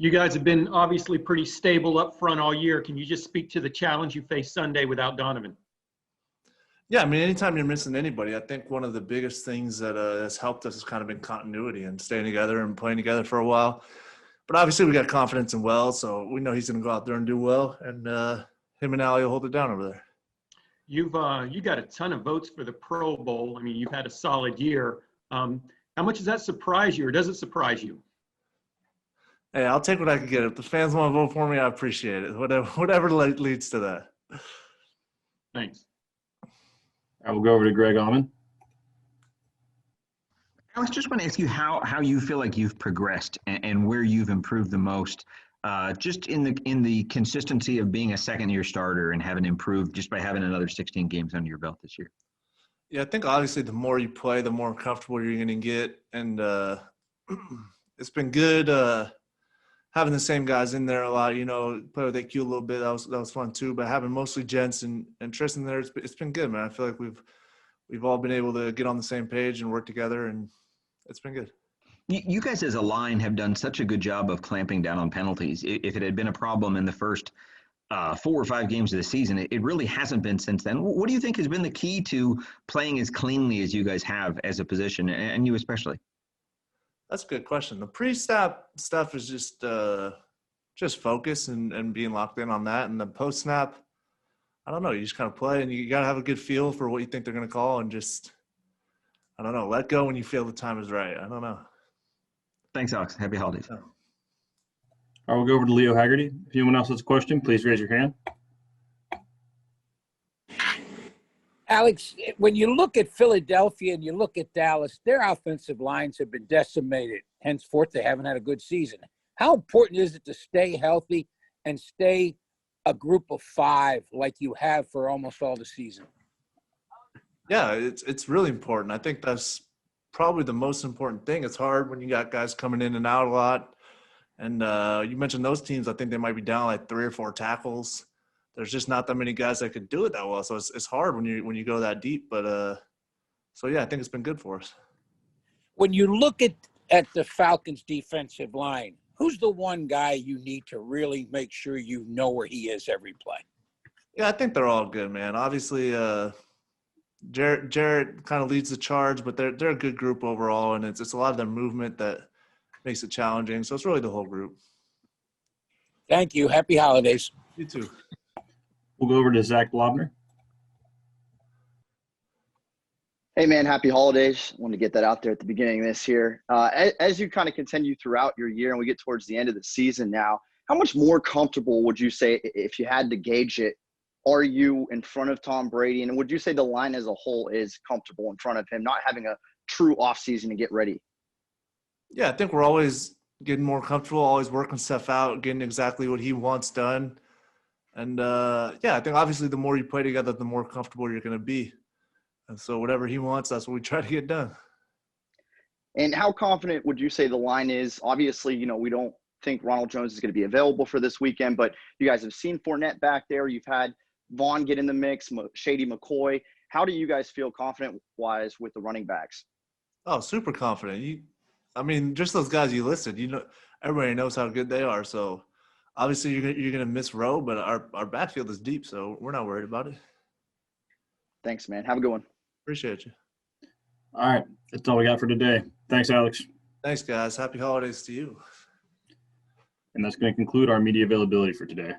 You guys have been obviously pretty stable up front all year. Can you just speak to the challenge you faced Sunday without Donovan? Yeah, I mean, anytime you're missing anybody, I think one of the biggest things that has helped us has kind of been continuity and staying together and playing together for a while. But obviously, we got confidence in Wells, so we know he's going to go out there and do well, and him and Allie will hold it down over there. You got a ton of votes for the Pro Bowl. I mean, you've had a solid year. How much does that surprise you, or does it surprise you? Hey, I'll take what I can get. If the fans want to vote for me, I appreciate it. Whatever leads to that. Thanks. I will go over to Greg Allman. I was just going to ask you how you feel like you've progressed and where you've improved the most, just in the consistency of being a second-year starter and having improved just by having another 16 games under your belt this year. Yeah, I think obviously the more you play, the more comfortable you're going to get, and it's been good having the same guys in there a lot. You know, play with AQ a little bit. That was fun too. But having mostly Gents and Tristan there, it's been good, man. I feel like we've all been able to get on the same page and work together, and it's been good. You guys as a line have done such a good job of clamping down on penalties. If it had been a problem in the first 4 or 5 games of the season, it really hasn't been since then. What do you think has been the key to playing as cleanly as you guys have as a position, and you especially? That's a good question. The pre-snap stuff is just focus and being locked in on that. And the post-snap, I don't know. You just kind of play, and you got to have a good feel for what you think they're going to call, and just, I don't know, let go when you feel the time is right. I don't know. Thanks, Alex. Happy holidays. Yeah. I will go over to Leo Haggerty. If anyone else has a question, please raise your hand. Alex, when you look at Philadelphia and you look at Dallas, their offensive lines have been decimated. Henceforth, they haven't had a good season. How important is it to stay healthy and stay a group of 5 like you have for almost all the season? Yeah, it's really important. I think that's probably the most important thing. It's hard when you got guys coming in and out a lot. And you mentioned those teams. I think they might be down like 3 or 4 tackles. There's just not that many guys that could do it that well. So it's hard when you go that deep. But so yeah, I think it's been good for us. When you look at the Falcons' defensive line, who's the one guy you need to really make sure you know where he is every play? Yeah, I think they're all good, man. Obviously, Jarrett kind of leads the charge, but they're a good group overall, and it's a lot of their movement that makes it challenging. So it's really the whole group. Thank you. Happy holidays. You too. We'll go over to Zach Blobner. Hey, man, happy holidays. I wanted to get that out there at the beginning of this here. As you kind of continue throughout your year and we get towards the end of the season now, how much more comfortable would you say, if you had to gauge it, are you in front of Tom Brady? And would you say the line as a whole is comfortable in front of him, not having a true offseason to get ready? Yeah, I think we're always getting more comfortable, always working stuff out, getting exactly what he wants done. And, yeah, I think obviously the more you play together, the more comfortable you're going to be. And so whatever he wants, that's what we try to get done. And how confident would you say the line is? Obviously, you know, we don't think Ronald Jones is going to be available for this weekend, but you guys have seen Fournette back there. You've had Vaughn get in the mix, Shady McCoy. How do you guys feel confident-wise with the running backs? Oh, super confident. I mean, just those guys you listed, you know, everybody knows how good they are. So obviously you're going to miss Rowe, but our backfield is deep, so we're not worried about it. Thanks, man. Have a good one. Appreciate you. All right. That's all we got for today. Thanks, Alex. Thanks, guys. Happy holidays to you. And that's going to conclude our media availability for today.